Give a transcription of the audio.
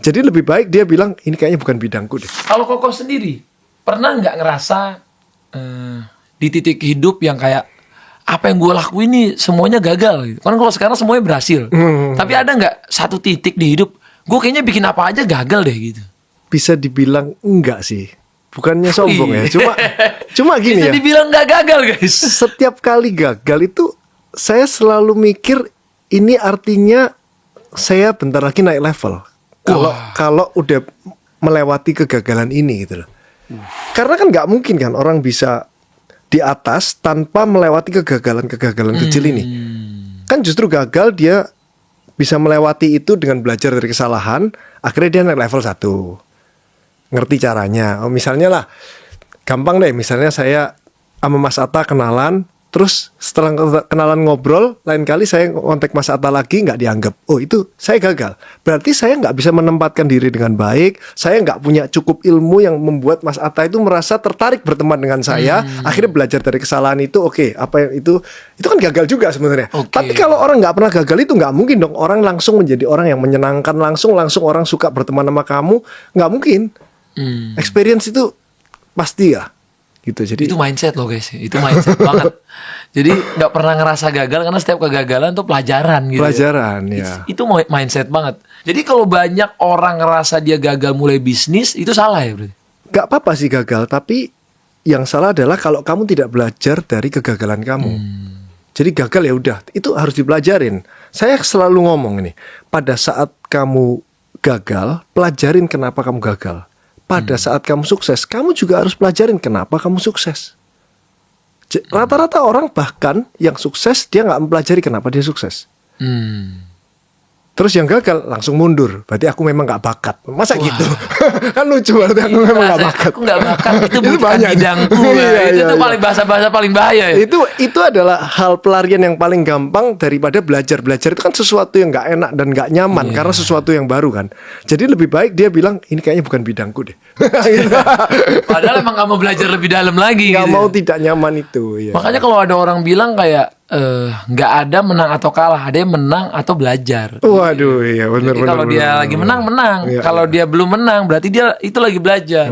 Jadi lebih baik dia bilang ini kayaknya bukan bidangku deh. Kalau Koko sendiri pernah nggak ngerasa di titik hidup yang kayak apa yang gue lakuin ini semuanya gagal gitu. Kan kalau sekarang semuanya berhasil. Tapi ada nggak satu titik di hidup gue kayaknya bikin apa aja gagal deh gitu. Bisa dibilang enggak sih. Bukannya sombong ya. Cuma gini Bisa ya. dibilang nggak gagal guys. Setiap kali gagal itu saya selalu mikir ini artinya saya bentar lagi naik level. Kalau udah melewati kegagalan ini gitu loh. Karena kan nggak mungkin kan orang bisa di atas tanpa melewati kegagalan-kegagalan kecil ini. Kan justru gagal dia bisa melewati itu dengan belajar dari kesalahan, akhirnya dia naik level 1. Ngerti caranya. Oh, misalnya lah, gampang deh, misalnya saya sama Mas Atta kenalan, terus setelah kenalan ngobrol, lain kali saya kontak Mas Atta lagi nggak dianggap. Oh itu saya gagal. Berarti saya nggak bisa menempatkan diri dengan baik. Saya nggak punya cukup ilmu yang membuat Mas Atta itu merasa tertarik berteman dengan saya. Akhirnya belajar dari kesalahan itu. Oke, apa yang itu kan gagal juga sebenarnya. Tapi kalau orang nggak pernah gagal itu nggak mungkin dong. Orang langsung menjadi orang yang menyenangkan langsung orang suka berteman sama kamu. Nggak mungkin. Experience itu pasti ya. Gitu. Jadi itu mindset loh guys, itu mindset banget. Jadi nggak pernah ngerasa gagal karena setiap kegagalan tuh pelajaran gitu. Pelajaran ya. Itu mindset banget. Jadi kalau banyak orang ngerasa dia gagal mulai bisnis itu salah ya berarti. Gak apa-apa sih gagal, tapi yang salah adalah kalau kamu tidak belajar dari kegagalan kamu. Jadi gagal ya udah, itu harus dipelajarin. Saya selalu ngomong ini, pada saat kamu gagal, pelajarin kenapa kamu gagal. Pada saat kamu sukses, kamu juga harus pelajarin kenapa kamu sukses. Rata-rata orang bahkan yang sukses, dia nggak mempelajari kenapa dia sukses. Terus yang gagal langsung mundur. Berarti aku memang nggak bakat. Masa gitu? Kan lucu, berarti aku memang nggak bakat. Aku nggak bakat, itu bukan banyak. bidangku. Itu paling bahasa-bahasa paling bahaya ya. Itu adalah hal pelarian yang paling gampang daripada belajar. Belajar itu kan sesuatu yang nggak enak dan nggak nyaman karena sesuatu yang baru kan. Jadi lebih baik dia bilang ini kayaknya bukan bidangku deh. Padahal emang nggak mau belajar lebih dalam lagi. Nggak gitu. mau tidak nyaman itu. Ya. Makanya kalau ada orang bilang kayak nggak ada menang atau kalah, ada yang menang atau belajar. Waduh, iya benar. Kalau dia lagi menang. Iya, Kalau dia belum menang, berarti dia itu lagi belajar.